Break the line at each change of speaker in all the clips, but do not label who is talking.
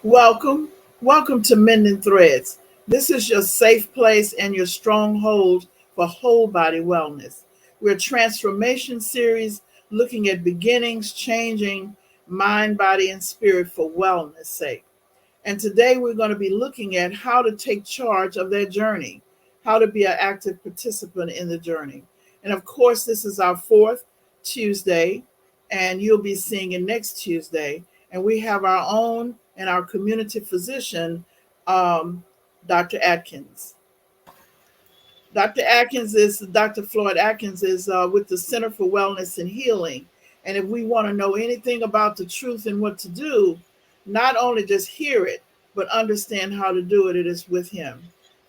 Welcome. Welcome to Mending Threads. This is your safe place and your stronghold for whole body wellness. We're a transformation series looking at beginnings, changing mind, body, and spirit for wellness sake. And today we're going to be looking at how to take charge of their journey, how to be an active participant in the journey. And of course, this is our fourth Tuesday, and you'll be seeing it next Tuesday. And we have our own and our community physician, Dr. Atkins. Dr. Floyd Atkins is with the Center for Wellness and Healing. And if we want to know anything about the truth and what to do, not only just hear it, but understand how to do it, it is with him.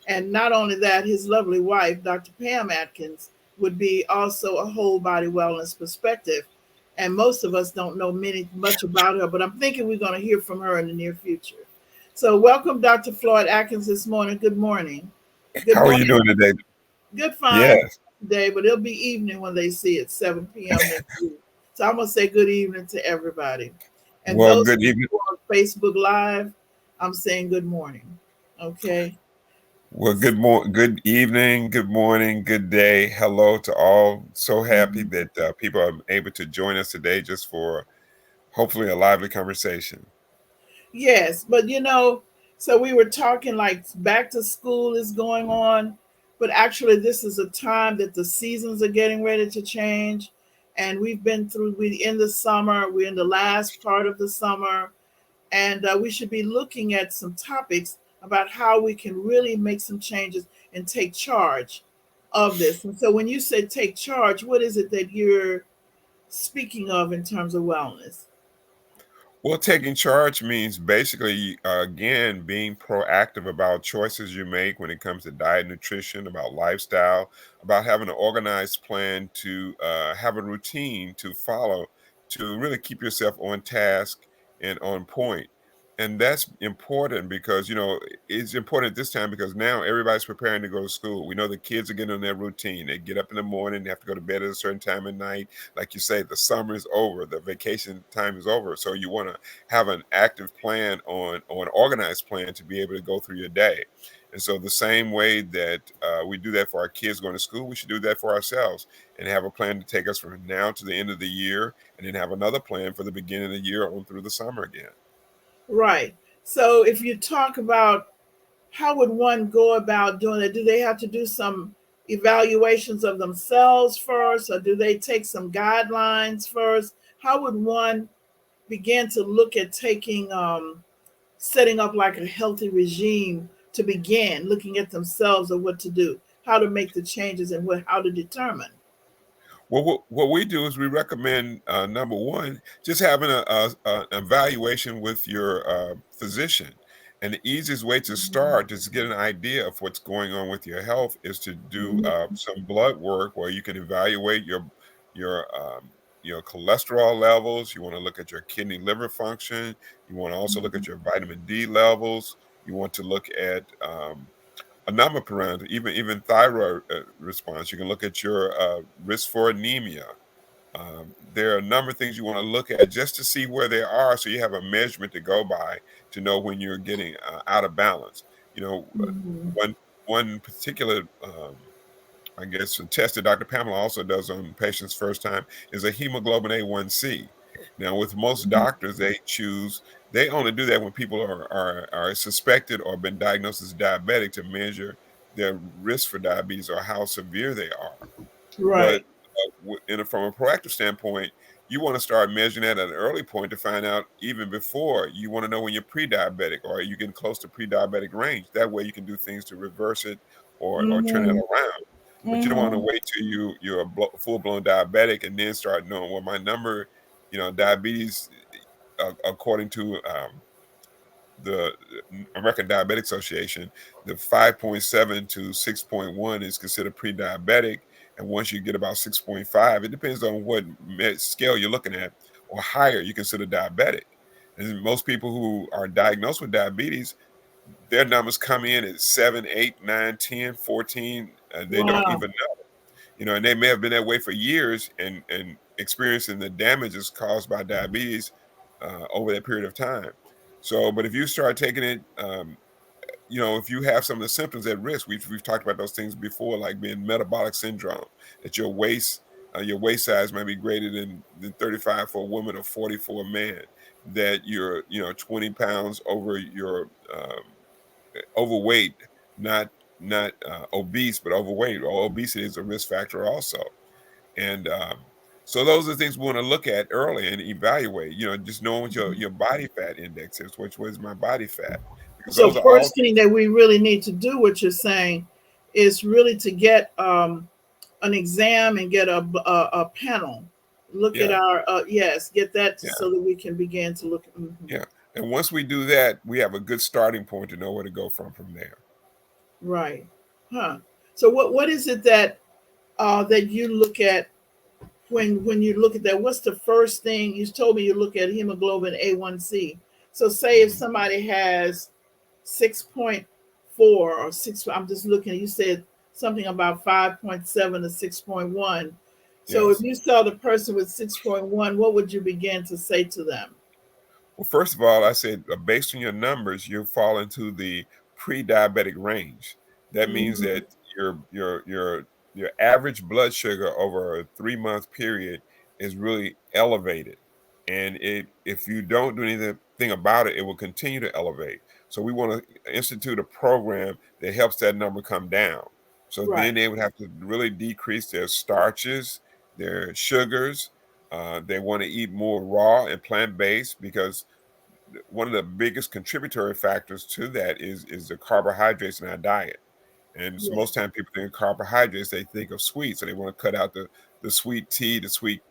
And not only that, his lovely wife, Dr. Pam Atkins, would be also a whole body wellness perspective. And most of us don't know much about her, but I'm thinking we're going to hear from her in the near future. So welcome, Dr. Floyd Atkins, this morning. Good morning. Good
How are you
morning.
doing today?
Good fine
Yes.
today, but it'll be evening when they see it, 7 p.m. next week. So I'm gonna say good evening to everybody. And
Well,
those
good evening.
who are on Facebook Live, I'm saying good morning. Okay.
Well, good evening, good morning, good day. Hello to all. So happy
Mhm.
that people are able to join us today just for hopefully a lively conversation.
Yes, but so we were talking like back to school is going on, but actually this is a time that the seasons are getting ready to change. And we in the summer, we're in the last part of the summer. And we should be looking at some topics about how we can really make some changes and take charge of this. And so, when you say take charge, what is it that you're speaking of in terms of wellness?
Well, taking charge means basically, again, being proactive about choices you make when it comes to diet, nutrition, about lifestyle, about having an organized plan to have a routine to follow to really keep yourself on task and on point. And that's important because, it's important at this time because now everybody's preparing to go to school. We know the kids are getting on their routine. They get up in the morning, they have to go to bed at a certain time at night. Like you say, the summer is over, the vacation time is over. So you want to have an active plan on an organized plan to be able to go through your day. And so the same way that we do that for our kids going to school, we should do that for ourselves and have a plan to take us from now to the end of the year, and then have another plan for the beginning of the year on through the summer again.
Right. So, if you talk about how would one go about doing it, do they have to do some evaluations of themselves first, or do they take some guidelines first? How would one begin to look at setting up like a healthy regime to begin looking at themselves of what to do, how to make the changes, and how to determine.
Well, what we do is we recommend number one, just having an evaluation with your physician. And the easiest way to start is to get an idea of what's going on with your health is to do
Mhm.
some blood work where you can evaluate your your cholesterol levels. You want to look at your kidney liver function. You want to also look at your vitamin D levels. You want to look at a number of parameters, even thyroid response. You can look at your risk for anemia. There are a number of things you want to look at just to see where they are, so you have a measurement to go by to know when you're getting out of balance. You know,
Mhm.
one particular, I guess, a test that Dr. Pamela also does on patients first time is a hemoglobin A1C. Now, with most doctors, they only do that when people are suspected or been diagnosed as diabetic to measure their risk for diabetes or how severe they are. But
Right.
from a proactive standpoint, you want to start measuring that at an early point to find out even before. You want to know when you're pre-diabetic or you getting close to pre-diabetic range. That way you can do things to reverse it or turn it
Mhm.
around. But you don't want to
Mhm.
wait till you're a full-blown diabetic and then start knowing, well, my number, diabetes, according to the American Diabetic Association, the 5.7 to 6.1 is considered pre-diabetic, and once you get about 6.5, it depends on what scale you're looking at, or higher, you consider diabetic. And most people who are diagnosed with diabetes, their numbers come in at 7, 8, 9, 10, 14. They don't
Wow.
even know, and they may have been that way for years and experiencing the damages caused by diabetes over that period of time. So, but if you start taking it, if you have some of the symptoms at risk, we've talked about those things before, like being metabolic syndrome, that your waist size might be greater than 35 for a woman or 40 for a man, that you're 20 pounds over your overweight, not obese, but overweight. Or obesity is a risk factor also. And so those are the things we want to look at early and evaluate. Just knowing what your body fat index is, which was my body fat, because
So
those are all.
first thing that we really need to do, what you're saying, is really to get an exam and get a panel. Look at
Yeah,
our yes, get that
yeah,
so that we can begin to look.
yeah. And once we do that, we have a good starting point to know where to go from there.
Right. Huh. So what is it that that you look at when you look at that? What's the first thing you told me? You look at hemoglobin A1C. So say if
Mhm.
somebody has 6.4 or 6, I'm just looking, you said something about 5.7 to 6.1. So if
Yes.
you saw the person with 6.1, what would you begin to say to them?
Well, first of all, I said based on your numbers, you fall into the pre-diabetic range. That means
Hmm.
that your average blood sugar over a 3-month period is really elevated, and if you don't do anything about it, it will continue to elevate. So we want to institute a program that helps that number come down. So then
Right.
they would have to really decrease their starches, their sugars. They want to eat more raw and plant-based, because one of the biggest contributory factors to that is the carbohydrates in our diet. And so
Yeah.
most time people think of carbohydrates, they think of sweets, so they want to cut out the sweet tea, the sweet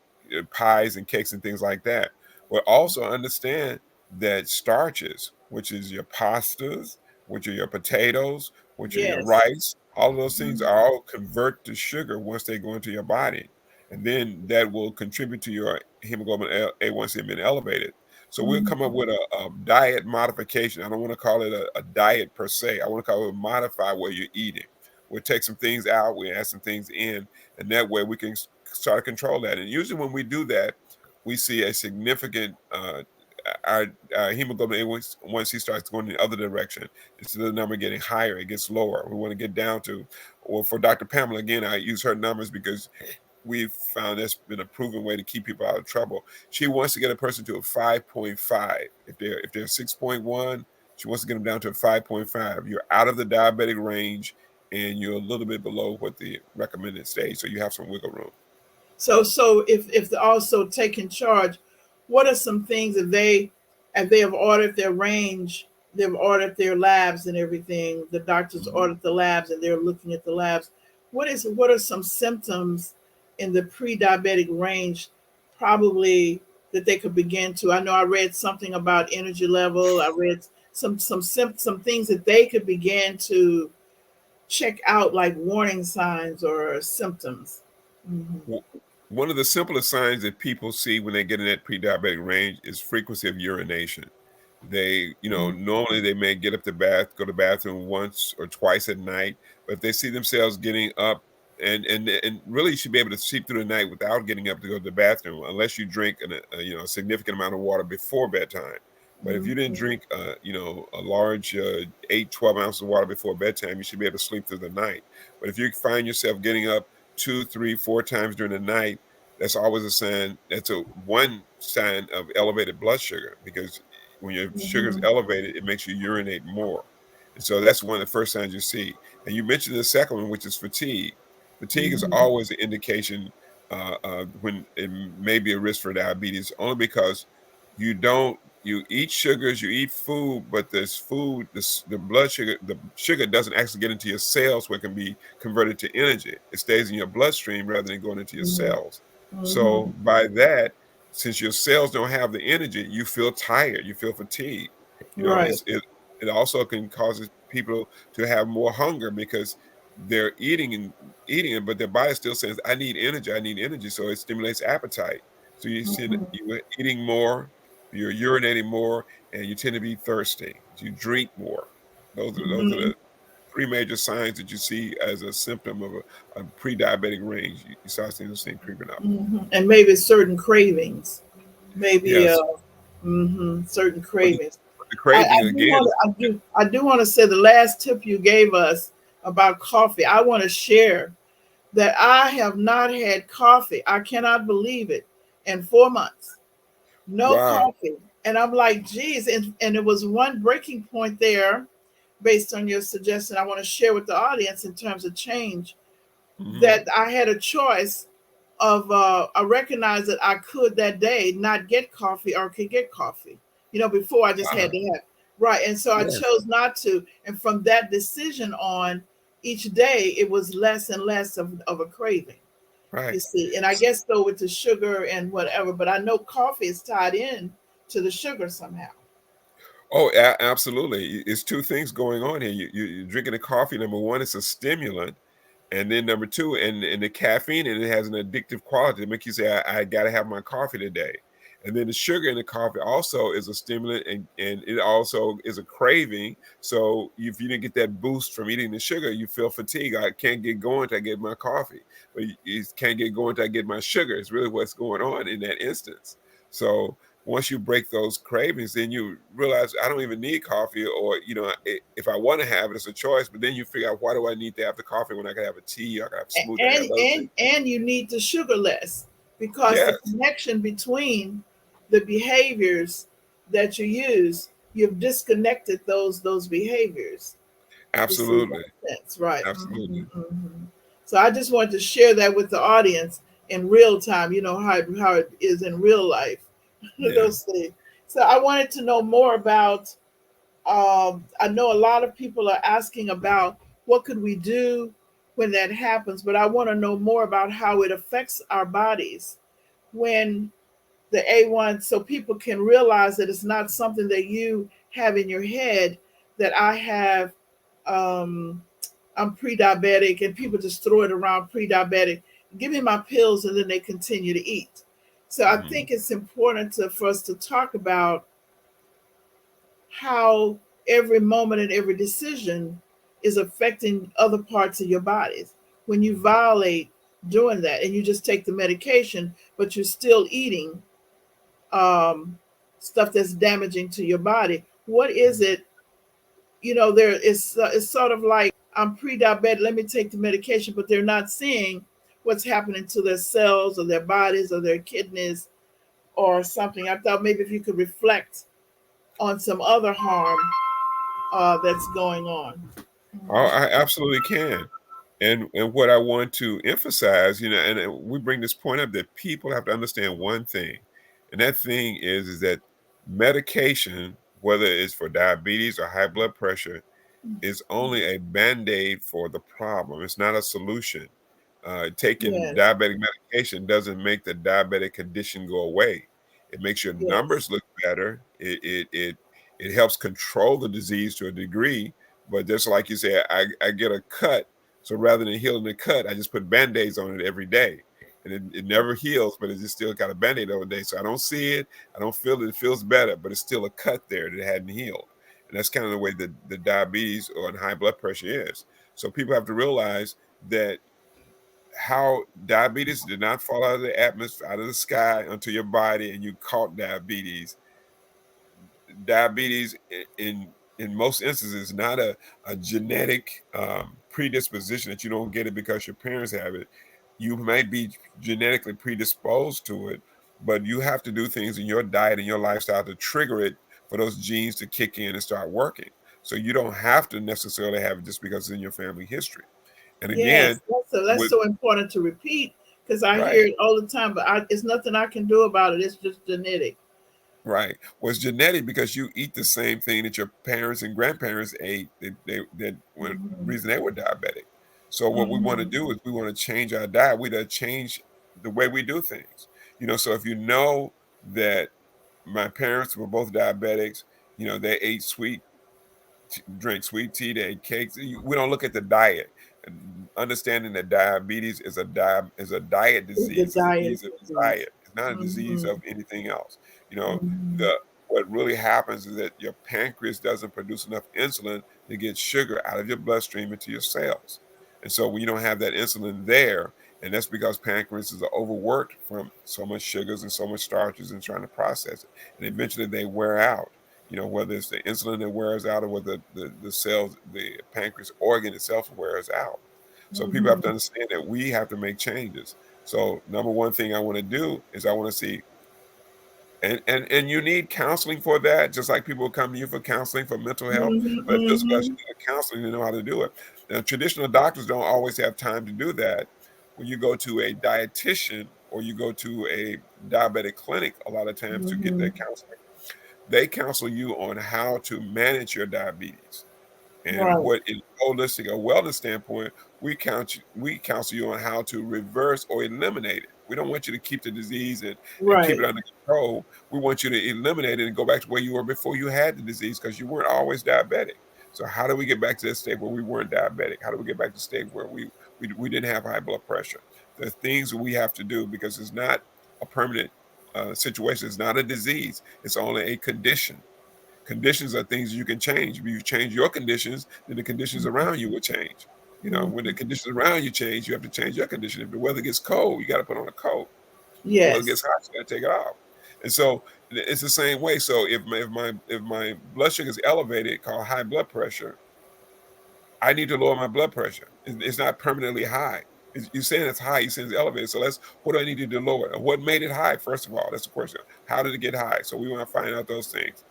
pies and cakes and things like that. But also understand that starches, which is your pastas, which are your potatoes, which are your
Yes.
rice, all of those things
Hmm.
are all convert to sugar once they go into your body. And then that will contribute to your hemoglobin A1C being elevated. So we'll come up
Hmm.
with a diet modification. I don't want to call it a diet per se. I want to call it modify what you're eating. We'll take some things out, we add some things in, and that way we can start to control that. And usually when we do that, we see a significant our hemoglobin A1C starts going in the other direction. Instead of the number getting higher, it gets lower. We want to get down to, well, for Dr. Pamela, again, I use her numbers because we've found that's been a proven way to keep people out of trouble. She wants to get a person to a 5.5. If they're 6.1, she wants to get them down to a 5.5. You're out of the diabetic range and you're a little bit below what the recommended stage. So you have some wiggle room.
So if they're also taking charge, what are some things that they have ordered their range, they've ordered their labs and everything. The doctors
Mhm.
ordered the labs and they're looking at the labs. What are some symptoms in the pre-diabetic range, probably that they could begin to? I know I read something about energy level. I read some things that they could begin to check out, like warning signs or symptoms. Hmm.
W- One of the simplest signs that people see when they get in that pre-diabetic range is frequency of urination. They, normally they may get up to go to the bathroom once or twice at night, but if they see themselves getting up, and really you should be able to sleep through the night without getting up to go to the bathroom, unless you drink a significant amount of water before bedtime. But if you didn't
Hmm.
drink, a large 8, 12 ounces of water before bedtime, you should be able to sleep through the night. But if you find yourself getting up 2, 3, 4 times during the night, that's always a sign. That's a one sign of elevated blood sugar, because when your sugar is
Hmm.
elevated, it makes you urinate more. And so that's one of the first signs you see. And you mentioned the second one, which is fatigue. Fatigue is
Hmm.
always an indication when it may be a risk for diabetes, only because you eat sugars, you eat food, but this food, the blood sugar, the sugar doesn't actually get into your cells where it can be converted to energy. It stays in your bloodstream rather than going into your
Hmm.
cells.
Hmm.
So by that, since your cells don't have the energy, you feel tired, you feel fatigued. You know,
Right.
it also can cause people to have more hunger, because they're eating it, but their body still says, I need energy, I need energy. So it stimulates appetite. So you see that
Hmm.
you're eating more, you're urinating more, and you tend to be thirsty. You drink more. Those are
Hmm.
the three major signs that you see as a symptom of a pre-diabetic range. You start seeing those things creeping up.
Hmm. And maybe certain cravings, maybe
Yes.
certain
But the,
cravings.
the
I
craving
do
again.
want to I do want to say the last tip you gave us about coffee. I want to share that I have not had coffee. I cannot believe it in 4 months. No
Wow.
coffee. And I'm like, geez. And it was one breaking point there based on your suggestion I want to share with the audience in terms of change,
Hmm.
that I had a choice of I recognized that I could that day not get coffee or could get coffee. Before I just had
Wow.
to have right. And so I
Yes.
chose not to. And from that decision on, each day it was less and less of a craving,
Right.
you see. And I guess though with the sugar and whatever, but I know coffee is tied in to the sugar somehow.
Oh, absolutely. It's two things going on here. You're drinking a coffee. Number one, it's a stimulant. And then number two, and the caffeine in it has an addictive quality to make you say, I got to have my coffee today. And then the sugar in the coffee also is a stimulant, and it also is a craving. So if you didn't get that boost from eating the sugar, you feel fatigue. I can't get going till I get my coffee, but you can't get going till I get my sugar. It's really what's going on in that instance. So once you break those cravings, then you realize I don't even need coffee, or if I want to have it, it's a choice. But then you figure out, why do I need to have the coffee when I can have a tea, I can have a smoothie, I can have
and
other things.
and and you need the sugar less, because the
Yes,
connection between the behaviors that you use, you've disconnected those behaviors. You see
absolutely,
that sense, right?
absolutely,
So I just wanted to share that with the audience in real time. How it is in real life.
yeah.
Those things. So I wanted to know more about. I know a lot of people are asking about what could we do when that happens, but I want to know more about how it affects our bodies when the A1, so people can realize that it's not something that you have in your head, that I have, um, I'm pre-diabetic, and people just throw it around, pre-diabetic. Give me my pills, and then they continue to eat. So I
Mhm.
think it's important for us to talk about how every moment and every decision is affecting other parts of your bodies. When you violate doing that and you just take the medication, but you're still eating um, stuff that's damaging to your body, what is it? There is, it's sort of like, I'm pre-diabetic, let me take the medication, but they're not seeing what's happening to their cells or their bodies or their kidneys or something. I thought maybe if you could reflect on some other harm that's going on.
Oh, I absolutely can. And what I want to emphasize, and we bring this point up, that people have to understand one thing, and that thing is that medication, whether it's for diabetes or high blood pressure, is only a band-aid for the problem. It's not a solution. Taking
Yes,
diabetic medication doesn't make the diabetic condition go away. It makes your
yes,
numbers look better. It helps control the disease to a degree. But just like you said, I get a cut. So rather than healing the cut, I just put band-aids on it every day. And it never heals, but it just still got a band-aid every day. So I don't see it, I don't feel it, it feels better, but it's still a cut there that hadn't healed. And that's kind of the way that the diabetes or high blood pressure is. So people have to realize that how diabetes did not fall out of the atmosphere, out of the sky onto your body, and you caught diabetes. Diabetes, in most instances, is not a genetic predisposition that you don't get it because your parents have it. You might be genetically predisposed to it, but you have to do things in your diet and your lifestyle to trigger it, for those genes to kick in and start working. So you don't have to necessarily have it just because it's in your family history. And again,
yes. That's
with
so important to repeat, because I
right.
hear it all the time, but it's nothing I can do about it. It's just genetic.
Right. Well, it's genetic because you eat the same thing that your parents and grandparents ate, that when
Hmm.
reason they were diabetic. So what we want to
Hmm.
do is we want to change our diet. We got to change the way we do things. So if you know that my parents were both diabetics, they ate drink sweet tea, they ate cakes. We don't look at the diet. And understanding that diabetes is a diet
It's the
disease, a
diet
disease of
disease.
diet. It's not a disease
Hmm.
of anything else. You know,
Hmm.
the what really happens is that your pancreas doesn't produce enough insulin to get sugar out of your bloodstream into your cells. And so when you don't have that insulin there, and that's because pancreas is overworked from so much sugars and so much starches and trying to process it. And eventually they wear out. whether it's the insulin that wears out or whether the cells, the pancreas organ itself wears out. So people have to
Mhm.
understand that we have to make changes. So number one thing I want to do is I want to see, and you need counseling for that, just like people come to you for counseling for mental health.
Mhm.
But just because
Mhm.
you need counseling, you know how to do it. Now, traditional doctors don't always have time to do that. When you go to a dietitian or you go to a diabetic clinic, a lot of times to get that
Mhm.
counseling, they counsel you on how to manage your diabetes. And
Right.
what in holistic or wellness standpoint, we counsel you on how to reverse or eliminate it. We don't want you to keep the disease and keep it
Right.
under control. We want you to eliminate it and go back to where you were before you had the disease because you weren't always diabetic. So how do we get back to that state where we weren't diabetic? How do we get back to the state where we didn't have high blood pressure? The things that we have to do because it's not a permanent situation. It's not a disease. It's only a condition. Conditions are things you can change. If you change your conditions, then the conditions around you will change. When the
Mhm.
conditions around you change, you have to change your condition. If the weather gets cold, you got to put on a coat. The weather gets
Yes.
hot, you got to take it off. And so it's the same way. So if my blood sugar is elevated, called high blood pressure, I need to lower my blood pressure. It's not permanently high. You're saying it's high, you're saying it's elevated. So what do I need to do to lower it? What made it high, first of all? That's the question. How did it get high? So we want to find out those things.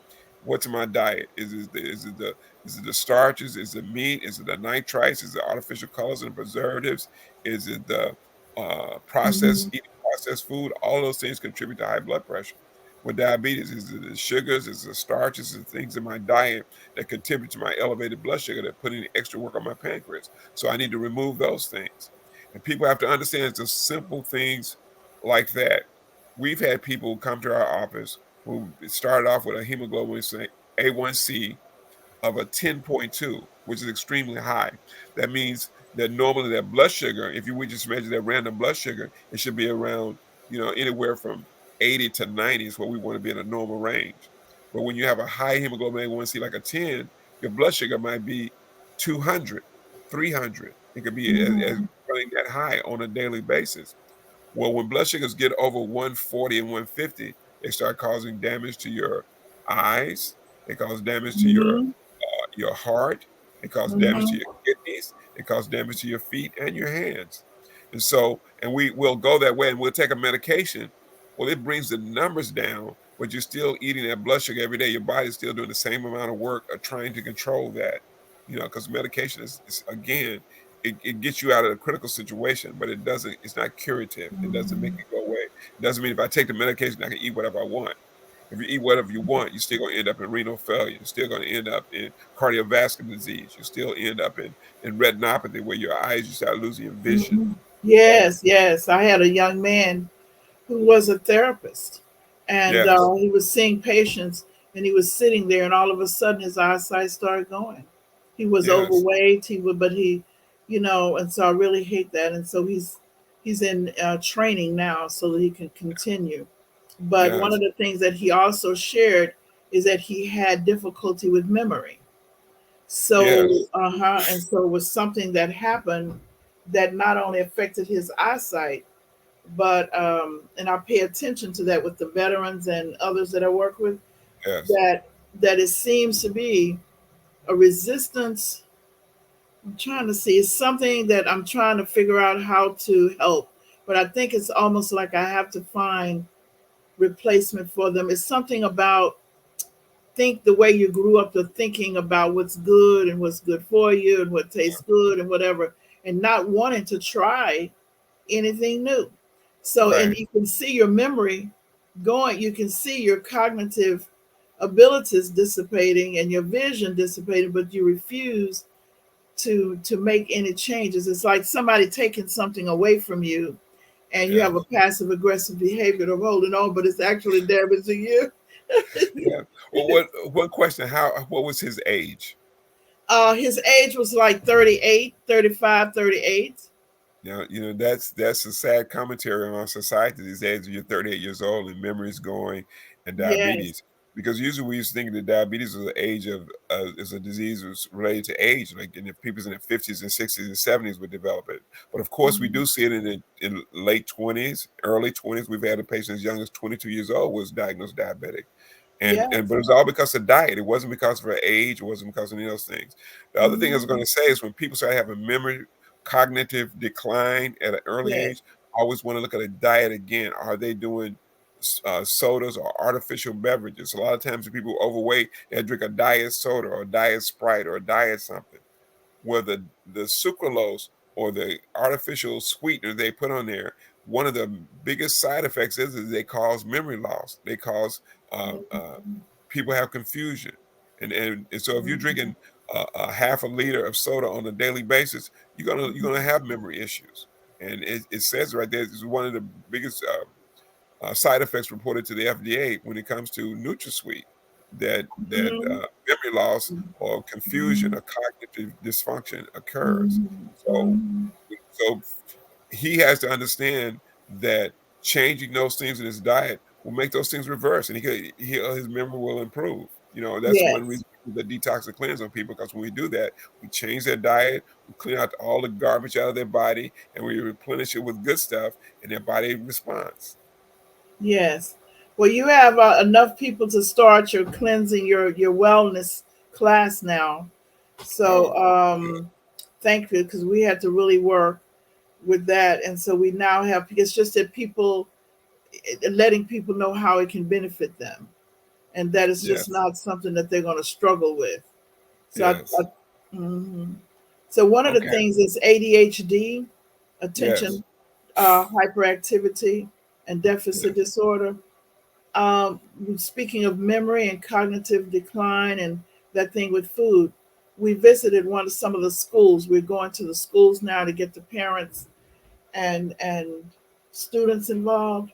What's in my diet? Is it the starches? Is it meat? Is it the nitrites? Is it artificial colors and preservatives? Is it the
Mhm.
eating processed food? All those things contribute to high blood pressure. With diabetes, is it the sugars? Is it the starches? Is it things in my diet that contribute to my elevated blood sugar that put in extra work on my pancreas. So I need to remove those things. And people have to understand it's just simple things like that. We've had people come to our office who started off with a hemoglobin say A1C of a 10.2, which is extremely high. That means that normally their blood sugar, if you would just measure their random blood sugar, it should be around, anywhere from 80 to 90 is what we want to be in a normal range. But when you have a high hemoglobin A1C like a 10, your blood sugar might be 200, 300. It could be as
Mhm.
running that high on a daily basis. Well, when blood sugars get over 140 and 150, they start causing damage to your eyes. They cause damage to
Mhm.
your heart, it causes damage to
Mhm.
your kidneys, it causes damage to your feet and your hands. And we will go that way and we'll take a medication. Well, it brings the numbers down, but you're still eating that blood sugar every day. Your body's still doing the same amount of work of trying to control that, because medication is again, it gets you out of a critical situation, but it's not curative. It doesn't make
Mhm.
it go away. It doesn't mean if I take the medication, I can eat whatever I want. If you eat whatever you want, you're still going to end up in renal failure. You're still going to end up in cardiovascular disease. You still end up in retinopathy, where your eyes, you start losing your vision.
Mhm.
So,
Yes, yes. I had a young man who was a therapist, and
yes,
he was seeing patients, and he was sitting there, and all of a sudden his eyesight started going. He was
yes,
overweight. But he, and so I really hate that, and so he's in training now so that he can continue. But one of
yes,
the things that he also shared is that he had difficulty with memory. So,
yes,
and so it was something that happened that not only affected his eyesight, but and I pay attention to that with the veterans and others that I work with,
yes,
that it seems to be a resistance. I'm trying to see, it's something that I'm trying to figure out how to help, but I think it's almost like I have to find replacement for them. It's something about think the way you grew up to thinking about what's good and what's good for you and what tastes good and whatever, and not wanting to try anything new. So, and
right,
you can see your memory going, you can see your cognitive abilities dissipating and your vision dissipating, but you refuse to make any changes. It's like somebody taking something away from you, and you have a
yes,
passive aggressive behavior of holding on, but it's actually damaging you.
yeah. Well, one question? What was his age?
His age was like 38, 35, 38.
Now, that's a sad commentary on our society these days. You're 38 years old and memory's going and
Yes.
diabetes. Because usually we used to think that diabetes was an age of is a disease was related to age, like and if people's in their 50s and 60s and 70s would develop it. But of course, we
Mhm.
do see it in late 20s, early 20s. We've had a patient as young as 22 years old was diagnosed diabetic, And
Yes.
but it was all because of diet. It wasn't because of her age. It wasn't because of any of those things. The other thing I was going
Mhm.
to say is when people start having memory cognitive decline at an early
Yes.
age, I always want to look at a diet again. Are they doing sodas or artificial beverages? A lot of times, when people are overweight, they drink a diet soda or a diet Sprite or a diet something where the sucralose or the artificial sweetener they put on there, one of the biggest side effects is they cause memory loss. They cause
Mhm.
people have confusion, and so if you're
Mhm.
drinking a half a liter of soda on a daily basis, you're gonna have memory issues. And it says right there, it's one of the biggest side effects reported to the FDA when it comes to NutraSweet, that
Mhm.
memory loss or confusion
Mhm.
or cognitive dysfunction occurs.
Mhm.
So,
Mhm.
so he has to understand that changing those things in his diet will make those things reverse, and his memory will improve. That's one
Yes.
reason the detox and cleanse on people, because when we do that, we change their diet, we clean out all the garbage out of their body, and we replenish it with good stuff, and their body responds.
Yes. Well, you have enough people to start your cleansing, your wellness class now. So,
Oh, good.
thank you, because we had to really work with that, and so we now have. It's just that people letting people know how it can benefit them, and that it's just
Yes.
not something that they're going to struggle with. So,
Yes.
mhm. So one of the
Okay.
things is ADHD,
Yes.
attention hyperactivity, and deficit
Yes.
disorder. Um, Speaking of memory and cognitive decline and that thing with food, we visited some of the schools. We're going to the schools now to get the parents and students involved.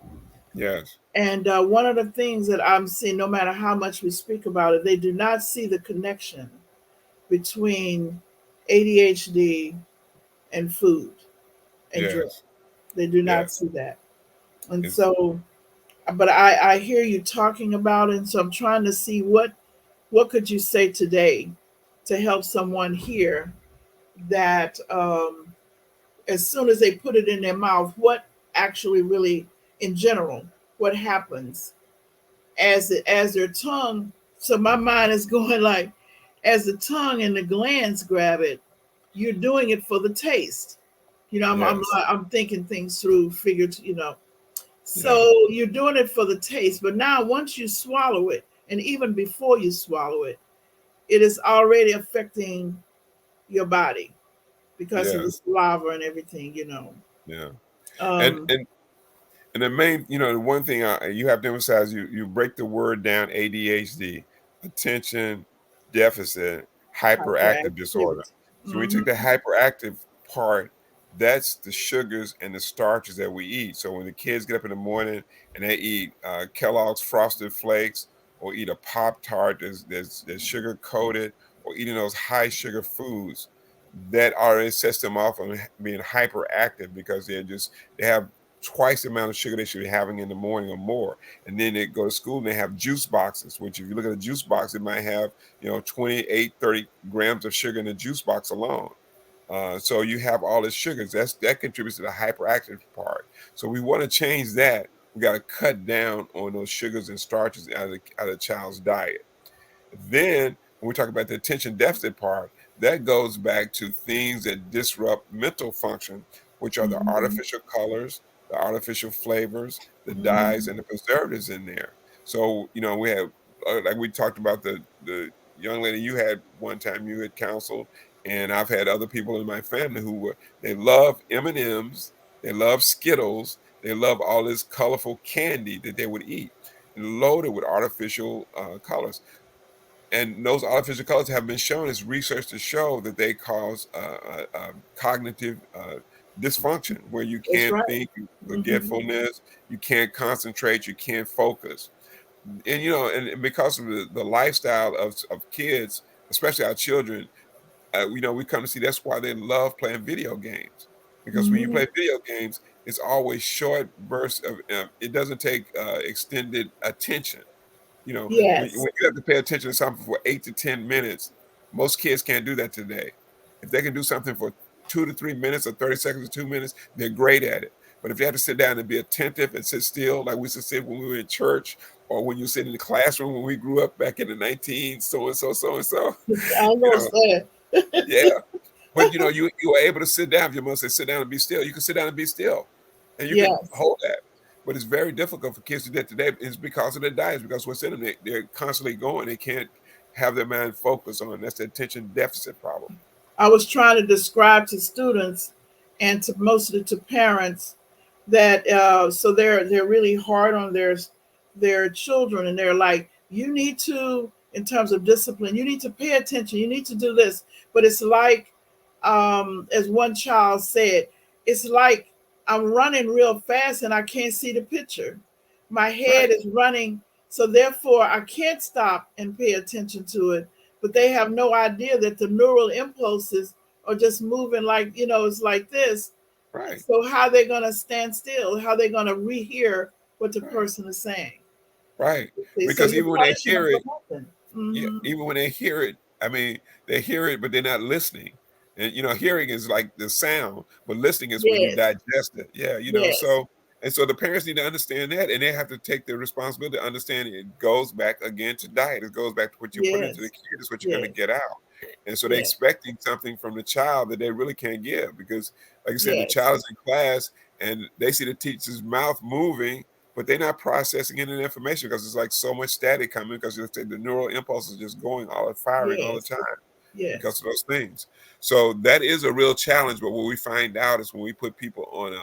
Yes.
And one of the things that I'm seeing, no matter how much we speak about it, they do not see the connection between ADHD and food and drug.
Yes.
They do not
Yes.
see that. And
It's
so, but I hear you talking about it. And so I'm trying to see what could you say today to help someone hear that as soon as they put it in their mouth, what actually really, in general, what happens as their tongue. So my mind is going like, as the tongue and the glands grab it, you're doing it for the taste.
yes.
I'm thinking things through, figured,
Yeah.
So you're doing it for the taste, but now once you swallow it, and even before you swallow it, it is already affecting your body because of the
Yes.
saliva and everything.
Yeah. And
Um,
and and the main, the one thing you have to emphasize, you break the word down: ADHD, attention deficit hyperactive disorder.
Hyperactivity.
So we take
Hmm.
the hyperactive part, that's the sugars and the starches that we eat. So when the kids get up in the morning and they eat Kellogg's Frosted Flakes or eat a Pop Tart that's sugar coated, or eating those high sugar foods, that already sets them off on being hyperactive, because they have twice the amount of sugar they should be having in the morning or more. And then they go to school and they have juice boxes, which if you look at a juice box, it might have, 28, 30 grams of sugar in the juice box alone. So you have all this sugars. That contributes to the hyperactive part. So we want to change that. We got to cut down on those sugars and starches out of the child's diet. Then, when we talk about the attention deficit part, that goes back to things that disrupt mental function, which are the
Hmm.
artificial colors, the artificial flavors, the dyes,
Hmm.
and the preservatives in there. So, we have, like we talked about, the young lady you had one time you had counseled, and I've had other people in my family they love M&Ms, they love Skittles, they love all this colorful candy that they would eat, loaded with artificial colors. And those artificial colors have been shown as research to show that they cause cognitive dysfunction, where you
That's
can't
right.
think,
Hmm.
forgetfulness, you can't concentrate, you can't focus. And and because of the lifestyle of kids, especially our children, we come to see that's why they love playing video games. Because when you
Hmm.
play video games, it's always short bursts of, it doesn't take extended attention. When
Yes.
you have to pay attention to something for 8 to 10 minutes, most kids can't do that today. If they can do something for 2 to 3 minutes or 30 seconds or 2 minutes, they're great at it. But if you had to sit down and be attentive and sit still, like we used to sit when we were in church, or when you sit in the classroom when we grew up back in the 19 so and so,
I
you
know,
know,
say.
yeah. But you were able to sit down. If your mother said sit down and be still, you can sit down and be still, and you can
Yes,
hold that. But it's very difficult for kids to do that today. It's because of their diets, because what's in them. They're constantly going. They can't have their mind focused on. That's the attention deficit problem.
I was trying to describe to students and to mostly to parents that so they're really hard on their children, and they're like, you need to, in terms of discipline, you need to pay attention, you need to do this. But it's like, as one child said, it's like I'm running real fast and I can't see the picture. My head
Right,
is running, so therefore I can't stop and pay attention to it. But they have no idea that the neural impulses are just moving, like, it's like this.
right,
So how they're going to stand still, how they're going to rehear what the
right,
person is saying.
right.
So
Because
you're
even when they
punishing them
hear
for
it,
nothing.
yeah,
Hmm.
even when they hear it, I mean, they hear it, but they're not listening. And hearing is like the sound, but listening is when you
Yes,
digest it. Yeah,
yes,
so the parents need to understand that, and they have to take the responsibility to understand it goes back again to diet. It goes back to what you put into the
yes,
kid is what you're going
yes,
to get out. And so they're
yes,
expecting something from the child that they really can't give because, like I said, the
yes,
child is in class and they see the teacher's mouth moving, but they're not processing any information because it's like so much static coming because the neural impulse is just going all firing all the
yes,
time because
yes.
of those things. So that is a real challenge. But what we find out is when we put people on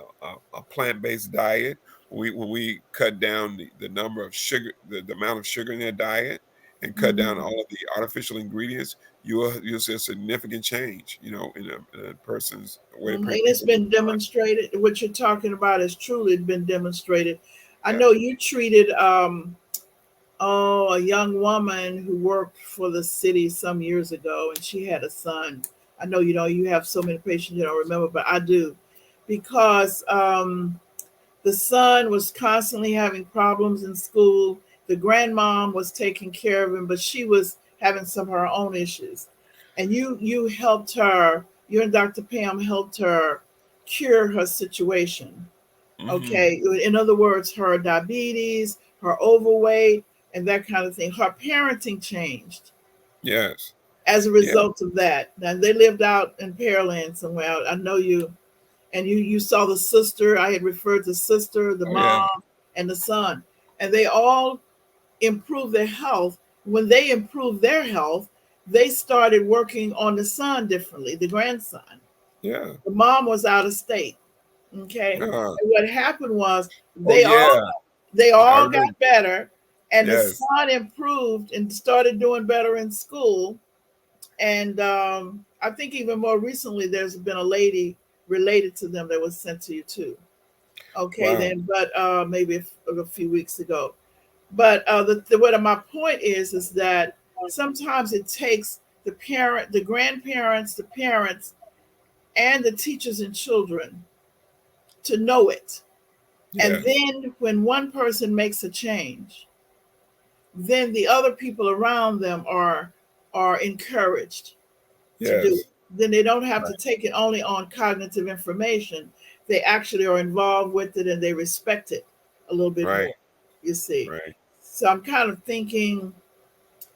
a plant-based diet, when we cut down the number of sugar, the amount of sugar in their diet, and cut down
Hmm.
all of the artificial ingredients, you'll see a significant change, in a person's way
And it's
people
been
respond.
demonstrated. What you're talking about has truly been demonstrated. I
Yeah.
know you treated a young woman who worked for the city some years ago, and she had a son. I know you have so many patients you don't remember, but I do, because the son was constantly having problems in school. The grandmom was taking care of him, but she was having some of her own issues. And you helped her, you and Dr. Pam helped her cure her situation.
Hmm.
Okay. In other words, her diabetes, her overweight, and that kind of thing. Her parenting changed
Yes.
as a
Yeah.
result of that. Now they lived out in Pearland somewhere. I know you, and you saw the sister. I had referred to sister, the
Oh yeah.
mom, and the son, and they all improved their health. When they improved their health, they started working on the son differently, the grandson.
Yeah.
The mom was out of state. Okay,
Uh,
and what happened was
oh
they all
yeah.
they
I
all
remember.
got better, and the
Yes.
son improved and started doing better in school. And I think even more recently, there's been a lady related to them that was sent to you too. Okay,
Wow.
then, but maybe a few weeks ago. But what my point is that sometimes it takes the parent, the grandparents, the parents, and the teachers and children to know it. And
Yes.
then when one person makes a change, then the other people around them are encouraged to do it.
Yes.
Then they don't have to
Right.
take it only on cognitive information. They actually are involved with it and they respect it a little bit
Right.
more, you see.
Right.
So I'm kind of thinking,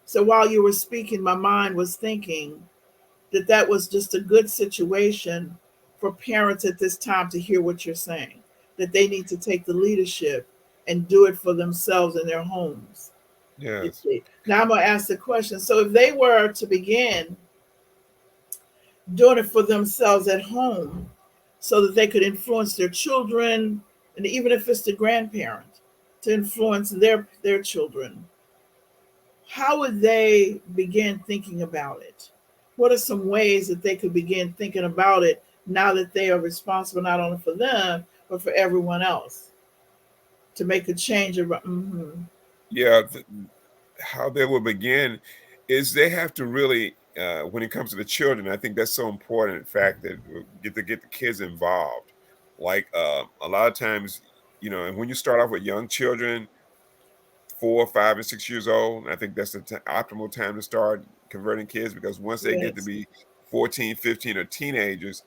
so while you were speaking, my mind was thinking that that was just a good situation for parents at this time to hear what you're saying, that they need to take the leadership and do it for themselves in their homes. You
Yes.
see. Now I'm going to ask the question. So if they were to begin doing it for themselves at home so that they could influence their children, and even if it's the grandparent, to influence their children, how would they begin thinking about it? What are some ways that they could begin thinking about it now that they are responsible not only for them but for everyone else to make a change around? Mm-hmm.
Yeah. How they will begin is they have to really, when it comes to the children, I think that's so important. In fact, that get the kids involved. Like a lot of times, and when you start off with young children, 4, 5, and 6 years old, I think that's the optimal time to start converting kids because once they get to
Yes.
be 14, 15, or teenagers,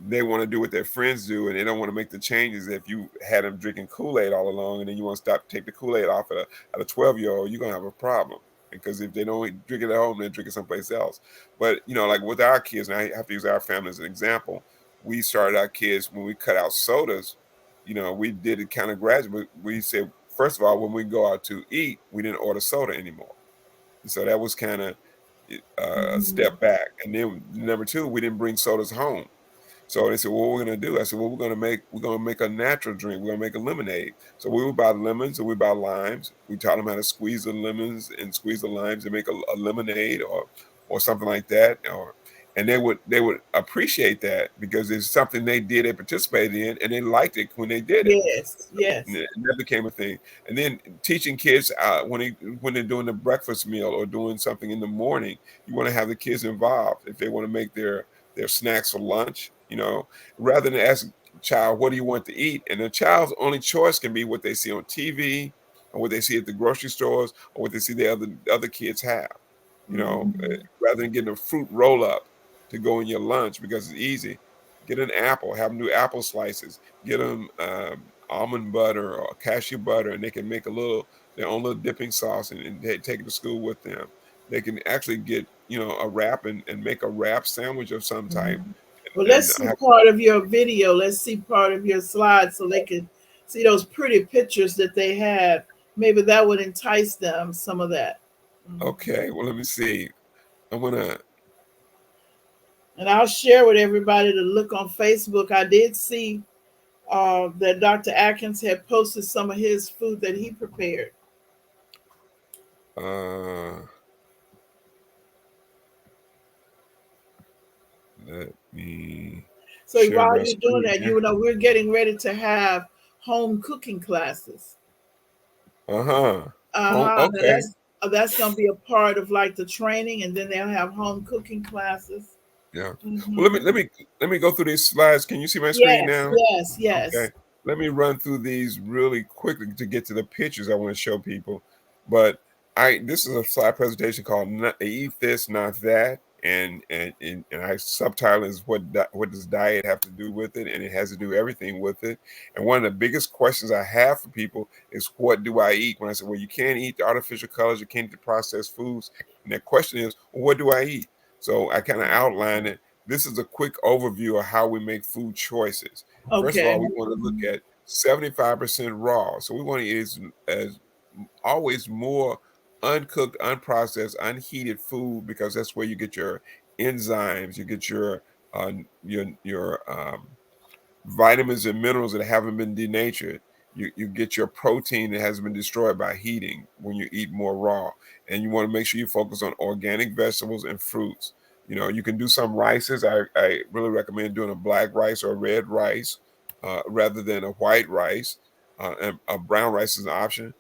they want to do what their friends do, and they don't want to make the changes. If you had them drinking Kool-Aid all along, and then you want to stop, take the Kool-Aid off at a 12-year-old, you're gonna have a problem. Because if they don't drink it at home, they're drinking someplace else. But like with our kids, and I have to use our family as an example. We started our kids when we cut out sodas. We did it kind of gradually. We said, first of all, when we go out to eat, we didn't order soda anymore. So that was kind of a
Mhm.
step back. And then number two, we didn't bring sodas home. So they said, "Well, what we're gonna do?" I said, "Well, we're gonna make a natural drink. We're gonna make a lemonade." So we would buy lemons and we buy limes. We taught them how to squeeze the lemons and squeeze the limes and make a lemonade or something like that. And they would appreciate that because it's something they did, they participated in, and they liked it when they did it.
Yes,
And
yes.
that became a thing. And then teaching kids when they're doing the breakfast meal or doing something in the morning, you want to have the kids involved if they want to make their snacks for lunch. Rather than ask a child, "What do you want to eat?" And the child's only choice can be what they see on TV or what they see at the grocery stores or what they see the other kids have.
Mhm.
Rather than getting a fruit roll up to go in your lunch because it's easy, get an apple, have them do apple slices, get them almond butter or cashew butter, and they can make their own little dipping sauce and they take it to school with them. They can actually get a wrap and make a wrap sandwich of some type
Mhm. Well,
and
let's see part of your video. Let's see part of your slides so they can see those pretty pictures that they have. Maybe that would entice them, some of that. Mhm.
okay, well, let me see. I'm gonna
And I'll share with everybody to look on Facebook. I did see that Dr. Atkins had posted some of his food that he prepared.
uh let me
So
share
while
my
you're doing
screen
that,
here.
we're getting ready to have home cooking classes.
Uh-huh. Oh,
Uh-huh. Now
okay.
that's gonna be a part of like the training, and then they'll have home cooking classes.
Yeah. Well, let
Hmm.
me let me let me go through these slides. Can you see my screen
Yes,
now?
yes,
Okay.
yes.
Let me run through these really quickly to get to the pictures I want to show people. But this is a slide presentation called "Eat This, Not That," and I subtitle is what does diet have to do with it, and it has to do everything with it. And one of the biggest questions I have for people is, "What do I eat?" When I say, "Well, you can't eat the artificial colors, you can't eat the processed foods," and the question is, "Well, what do I eat?" So I kind of outline it. This is a quick overview of how we make food choices. First of
Okay.
all, we want to look at 75% raw. So we want to eat as always more uncooked, unprocessed, unheated food because that's where you get your enzymes, you get your vitamins and minerals that haven't been denatured. You get your protein that hasn't been destroyed by heating when you eat more raw. And you want to make sure you focus on organic vegetables and fruits. You can do some rices. I really recommend doing a black rice or a red rice rather than a white rice. And a brown rice is an option.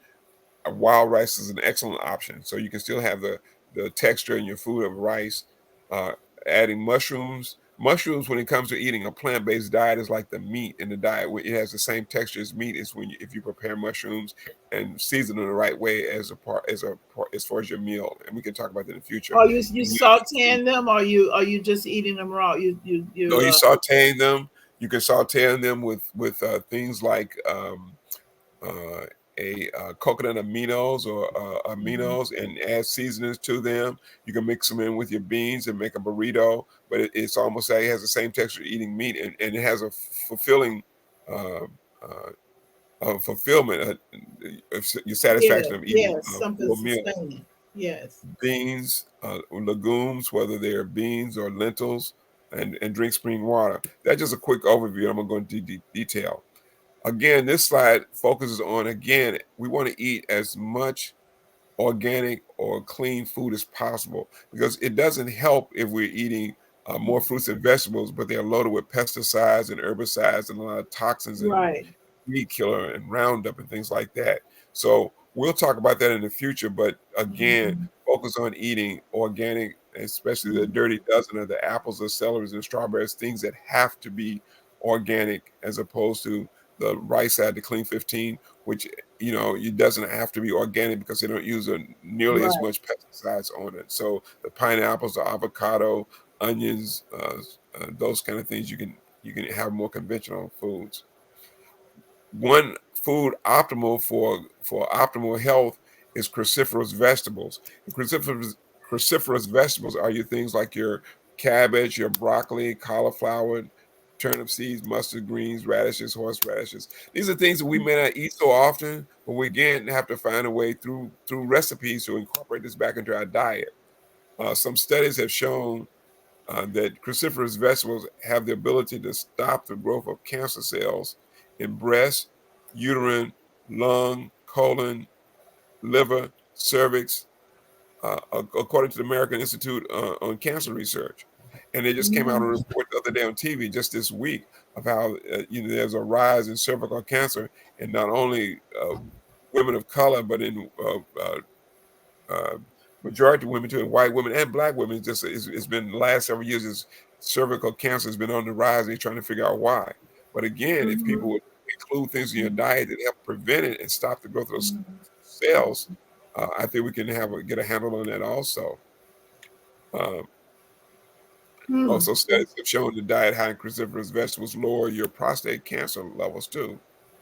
A wild rice is an excellent option. So you can still have the texture in your food of rice. Uh, Adding mushrooms. Mushrooms, when it comes to eating a plant-based diet, is like the meat in the diet. It has the same texture as meat. Is when if you prepare mushrooms and season them the right way as far as your meal. And we can talk about that in the future.
Are you
And
sauteing them, or you just eating them raw?
you sauteing them. You can saute them with things like uh, coconut aminos or
Mhm.
aminos and add seasonings to them. You can mix them in with your beans and make a burrito, but it's almost like it has the same texture eating meat, and it has a fulfilling uh, uh, fulfillment, of your
Yes,
satisfaction of eating
yes,
a
something
full meal.
sustaining. Yes.
Beans, legumes, whether they're beans or lentils, and drink spring water. That's just a quick overview. I'm going to go into detail. Again, this slide focuses on, again, we want to eat as much organic or clean food as possible because it doesn't help if we're eating more fruits and vegetables, but they're loaded with pesticides and herbicides and a lot of toxins and
Right.
weed killer and Roundup and things like that. So we'll talk about that in the future. But again,
Mhm.
focus on eating organic, especially the dirty dozen of the apples, the celeries, and strawberries, things that have to be organic as opposed to the right side, the Clean 15, which it doesn't have to be organic because they don't use nearly as
Right.
much pesticides on it. So the pineapples, the avocado, onions, those kind of things you can You can have more conventional foods. One food optimal for optimal health is cruciferous vegetables. And cruciferous vegetables are your things like your cabbage, your broccoli, cauliflower, turnip seeds, mustard greens, radishes, horseradishes. These are things that we may not eat so often, but we again have to find a way through recipes to incorporate this back into our diet. Some studies have shown that cruciferous vegetables have the ability to stop the growth of cancer cells in breast, uterine, lung, colon, liver, cervix, according to the American Institute on Cancer Research. And they just came out on a
Mhm.
report the other day on TV just this week of how there's a rise in cervical cancer in not only women of color, but in uh, majority of women too, and white women and black women. Just it's been the last several years. Is cervical cancer has been on the rise, and they're trying to figure out why. But again, if people
Mhm.
would include things in your diet that help prevent it and stop the growth of those
Mhm.
cells, I think we can get a handle on that also. Um,
Hmm.
Also, studies have shown the diet high in cruciferous vegetables lower your prostate cancer levels too.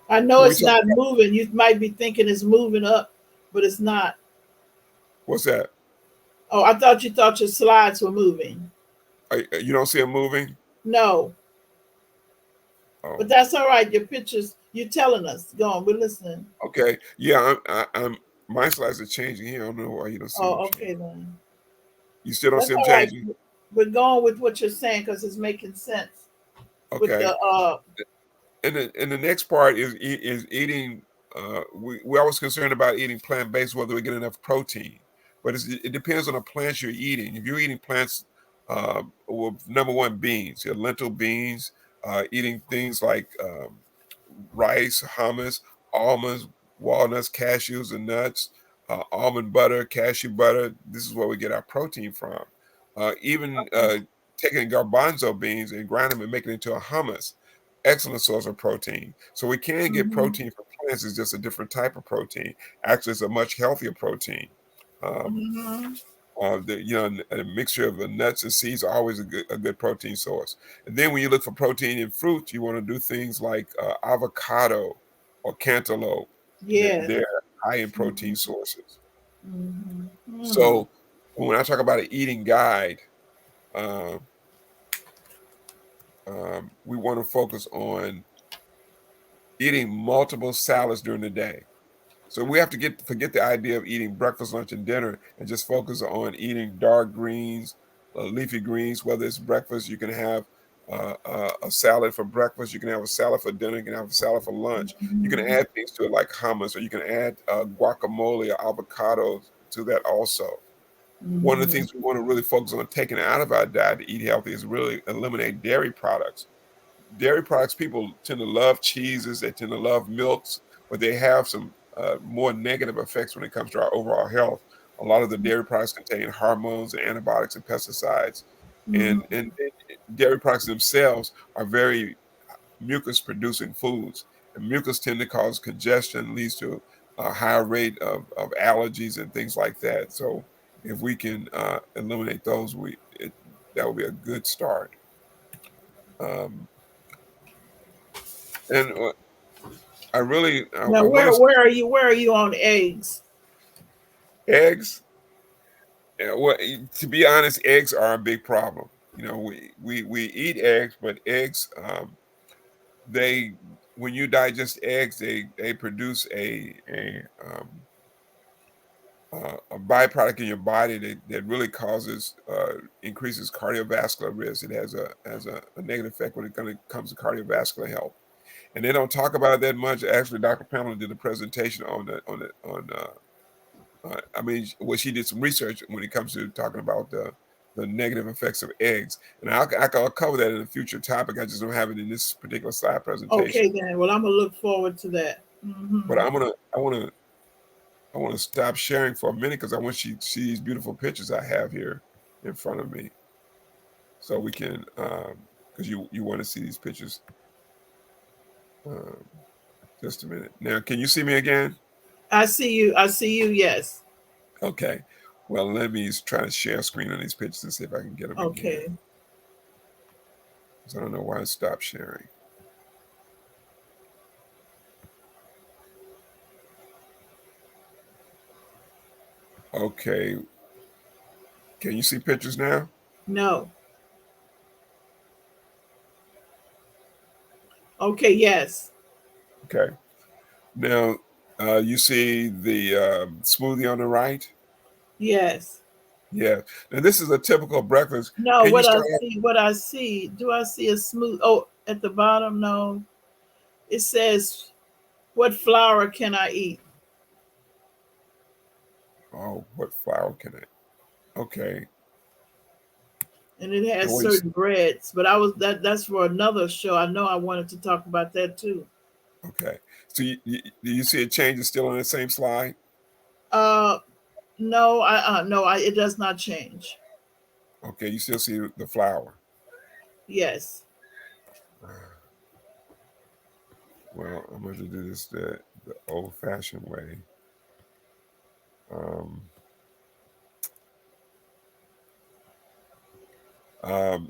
I know
When we
it's
talk
not
about
moving. You might be thinking it's moving up, but it's not.
what's that?
Oh, I thought you thought your slides were moving.
You don't see them moving?
No, but
Oh,
that's all right. Your pictures, you're telling us. Go on, we're listening.
okay. Yeah, I'm my slides are changing here. I don't know why you don't see them
Oh,
change.
okay then.
You still don't
That's
see them
all right.
changing?
We're going with what you're saying because it's making sense with
Okay.
the
And the next part is eating. We're always concerned about eating plant based, whether we get enough protein. But it depends on the plants you're eating. If you're eating plants, well, number one, beans, your lentil beans, eating things like rice, hummus, almonds, walnuts, cashews, and nuts, almond butter, cashew butter. This is where we get our protein from. Even taking garbanzo beans and grinding them and making it into a hummus, excellent source of protein. So we can get
mhm,
protein from plants. It's just a different type of protein. Actually, it's a much healthier protein. Um,
mhm,
a mixture of the nuts and seeds are always a good protein source. And then when you look for protein in fruits, you want to do things like avocado or cantaloupe.
yes.
They're high in protein
Mhm,
sources.
mhm, mm.
So when I talk about an eating guide, uh, we want to focus on eating multiple salads during the day. So we have to forget the idea of eating breakfast, lunch, and dinner, and just focus on eating dark greens, leafy greens. Whether it's breakfast, you can have a salad for breakfast. You can have a salad for dinner. You can have a salad for lunch. You can
Mhm,
add things to it like hummus, or you can add guacamole or avocados to that also. One of the
mhm,
things we want to really focus on taking out of our diet to eat healthy is really eliminate dairy products. Dairy products, people tend to love cheeses, they tend to love milks, but they have some more negative effects when it comes to our overall health. A lot of the dairy products contain hormones and antibiotics and pesticides,
mhm,
and dairy products themselves are very mucus producing foods, and mucus tend to cause congestion, leads to a higher rate of allergies and things like that. So if we can eliminate those, that would be a good start. Um, and I really,
Now,
I want to
where are you? Where are you on eggs?
eggs. Well, to be honest, eggs are a big problem. We eat eggs, but eggs, they when you digest eggs, they produce a byproduct in your body that really causes increases cardiovascular risk. It has a negative effect when comes to cardiovascular health, and they don't talk about it that much. Actually, Dr. Pamela did a presentation on. I mean, well, she did some research when it comes to talking about the negative effects of eggs, and I'll cover that in a future topic. I just don't have it in this particular slide
Okay,
presentation.
then. Well, I'm gonna look forward to that.
But
Hmm.
I want to stop sharing for a minute because I want you to see these beautiful pictures I have here in front of me, so we can because you want to see these pictures. Um, just a minute. Now, can you see me again?
I see you. I see you. Yes.
Okay. Well, let me try to share screen on these pictures and see if I can get them
Okay.
again. So I don't know why it stopped sharing. Okay. Can you see pictures now?
No. Okay, yes.
Okay. Now, you see the smoothie on the right?
Yes.
Yeah. Now, this is a typical breakfast.
No,
Can you
what I
start off?
see, what I see, do I see a smooth? Oh, at the bottom, no. It says, what flour can I eat?
Oh, what flour can I? Okay.
And it
And
has
what is,
certain breads. But I was that's for another show. I know I wanted to talk about that too.
okay. So do you see a change is still on the same slide?
Uh no, it does not change.
Okay. You still see the flour.
Yes.
Well, I'm going to do this the old-fashioned way. Um,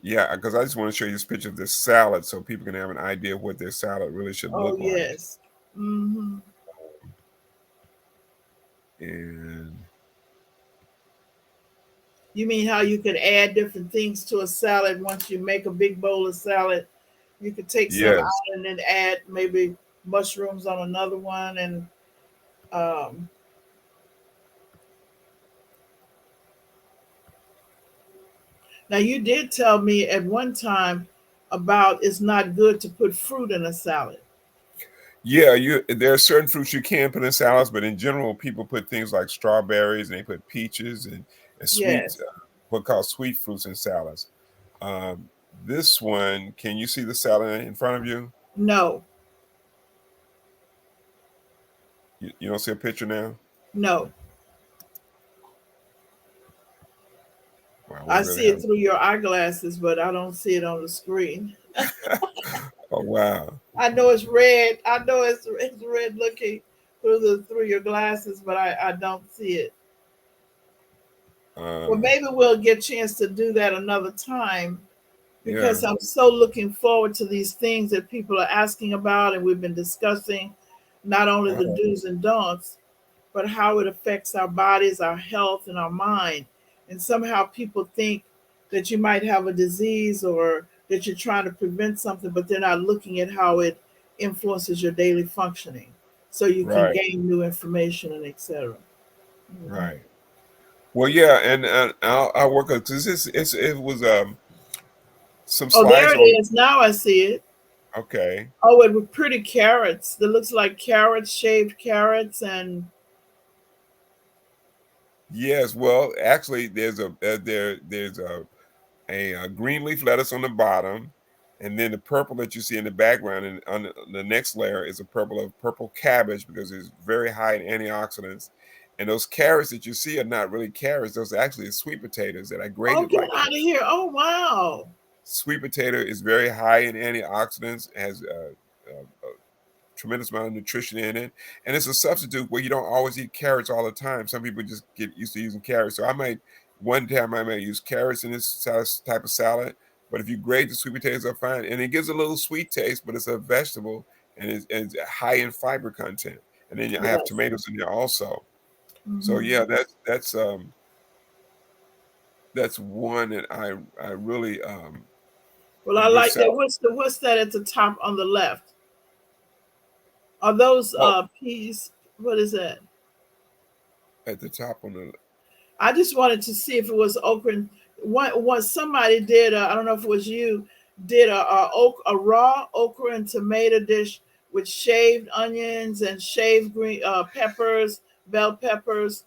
yeah, because I just want to show you this picture of this salad so people can have an idea of what their salad really should
Oh
look like.
yes. Mm-hmm.
And
You mean how you could add different things to a salad once you make a big bowl of salad? You could take some
yes,
out and then add maybe mushrooms on another one and um now you did tell me at one time about it's not good to put fruit in a salad.
yeah, there are certain fruits you can put in salads, but in general, people put things like strawberries and they put peaches and sweet,
Yes.
what called sweet fruits in salads. This one, can you see the salad in front of you?
No.
You don't see a picture now?
No.
Wow, we
I
really
see it
have.
through your eyeglasses, but I don't see it on the screen.
Oh wow.
I know it's red. I know it's red looking through your glasses, but I don't see it. Well,
Um,
maybe we'll get a chance to do that another time
yeah.
because I'm so looking forward to these things that people are asking about, and we've been discussing not only the
Oh,
do's and don'ts, but how it affects our bodies, our health, and our mind. And somehow people think that you might have a disease or that you're trying to prevent something, but they're not looking at how it influences your daily functioning. So you can
right,
gain new information and etc. Mhm.
right. Well, yeah, and I'll work on this. It was some
Oh, there
slides
it
on.
is. Now I see it.
Okay.
Oh, it with pretty carrots. That looks like carrots, shaved carrots, and
Yes. Well, actually, there's a green leaf lettuce on the bottom, and then the purple that you see in the background, and on the next layer is a purple cabbage because it's very high in antioxidants. And those carrots that you see are not really carrots; those are actually sweet potatoes that I
oh,
grated
get
like
out of
this.
here! Oh, wow!
Sweet potato is very high in antioxidants, has a tremendous amount of nutrition in it, and it's a substitute where you don't always eat carrots all the time. Some people just get used to using carrots. So one time I might use carrots in this type of salad, but if you grate the sweet potatoes are fine, and it gives a little sweet taste, but it's a vegetable and it's high in fiber content. And then I have
Yes.
tomatoes in there also. So
Hmm.
yeah, that's one that I really
Well,
a
I
good
like that.
salad.
What's that at the top on the left? Are those
Oh,
peas? What is that?
at the top on the
I just wanted to see if it was okra. One somebody did. I don't know if it was you. Did a raw okra and tomato dish with shaved onions and shaved green peppers, bell peppers,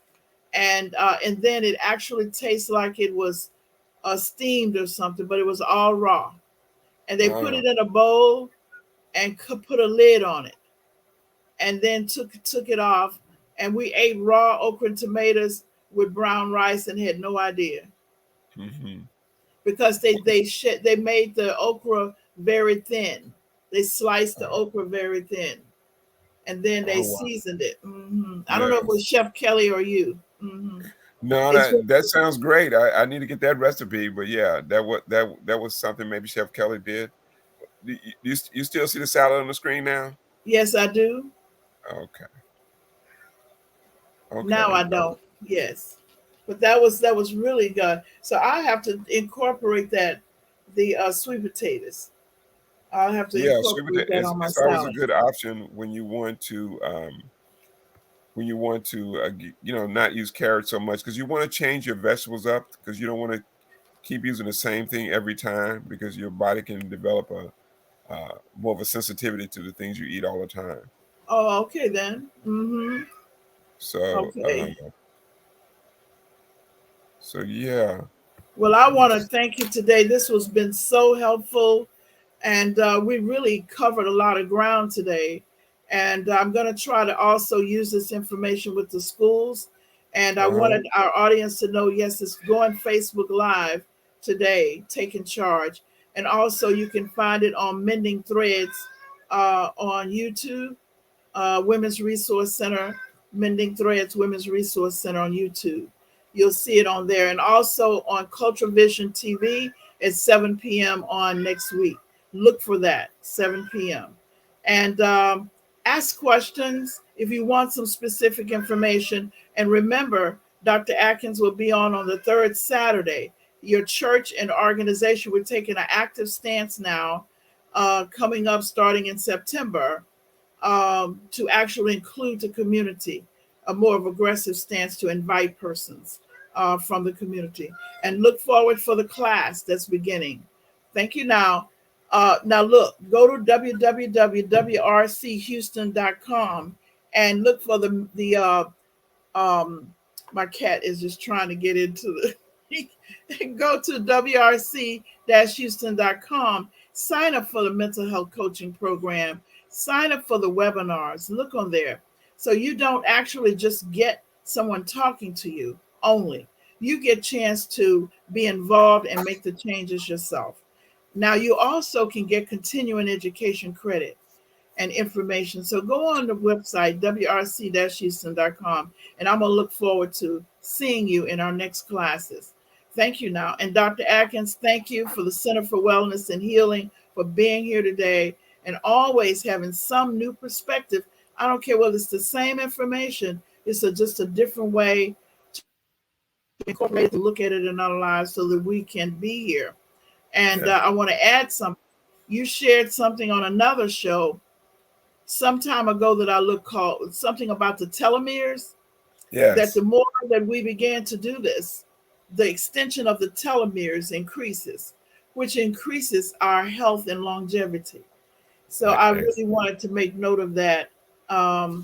and then it actually tastes like it was steamed or something, but it was all raw. And they put
oh.
it in a bowl and put a lid on it, and then took it off. And we ate raw okra and tomatoes with brown rice and had no idea
Hmm.
because they made the okra very thin. They sliced the okra very thin, and then they
Oh wow.
seasoned it. I don't know if it was
Yes.
Chef Kelly or you.
No,
It's
that sounds great. I need to get that recipe, but yeah, that was something maybe Chef Kelly did. You still see the salad on the screen now?
Yes, I do.
Okay. Okay.
Now I don't. Yes, but that was really good. So I have to incorporate that, the sweet potatoes. I'll have to
Yeah, sweet
incorporate
potato
that
is
on my
it's always a
salad.
good option when you want to not use carrots so much because you want to change your vegetables up because you don't want to keep using the same thing every time because your body can develop a more of a sensitivity to the things you eat all the time.
Oh, okay then. Mm-hmm.
So
Okay.
so yeah.
Well, I want to thank you today. This has been so helpful, and we really covered a lot of ground today. And I'm going to try to also use this information with the schools. And I
Uh-huh.
wanted our audience to know, yes, it's going Facebook Live today, taking charge. And also, you can find it on Mending Threads on YouTube, Women's Resource Center, Mending Threads Women's Resource Center on YouTube. You'll see it on there. And also on Cultural Vision TV at 7 p.m. on next week. Look for that, 7 p.m. And ask questions if you want some specific information. And remember, Dr. Atkins will be on the third Saturday. Your church and organization, we're taking an active stance now, coming up starting in September, to actually include the community, a more of aggressive stance to invite persons from the community, and look forward for the class that's beginning. Thank you. Now look, go to www.wrchouston.com and look for the um my cat is just trying to get into the go to wrc-houston.com, sign up for the mental health coaching program, sign up for the webinars, look on there. So you don't actually just get someone talking to you only. You get chance to be involved and make the changes yourself. Now you also can get continuing education credit and information. So go on the website, wrc-houston.com, and I'm going to look forward to seeing you in our next classes. Thank you now. And Dr. Atkins, thank you for the Center for Wellness and Healing for being here today and always having some new perspective. I don't care whether it's the same information, it's just a different way to incorporate it, to look at it in our lives so that we can be here. And
Yeah.
I want to add something. You shared something on another show some time ago that I looked called something about the telomeres, that the
Yes.
more that we began to do this, the extension of the telomeres increases, which increases our health and longevity. So I really
Excellent.
wanted to make note of that.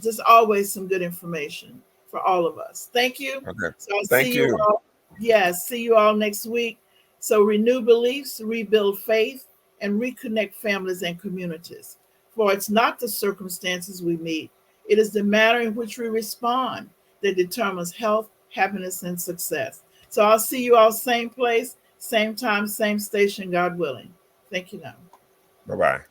Just always some good information for all of us. Thank you.
Okay.
So I'll see
Thank
you
you.
all. Yes, see you all next week. So renew beliefs, rebuild faith, and reconnect families and communities. For it's not the circumstances we meet, it is the manner in which we respond that determines health, happiness, and success. So I'll see you all same place, same time, same station, God willing. Thank you now.
Bye-bye.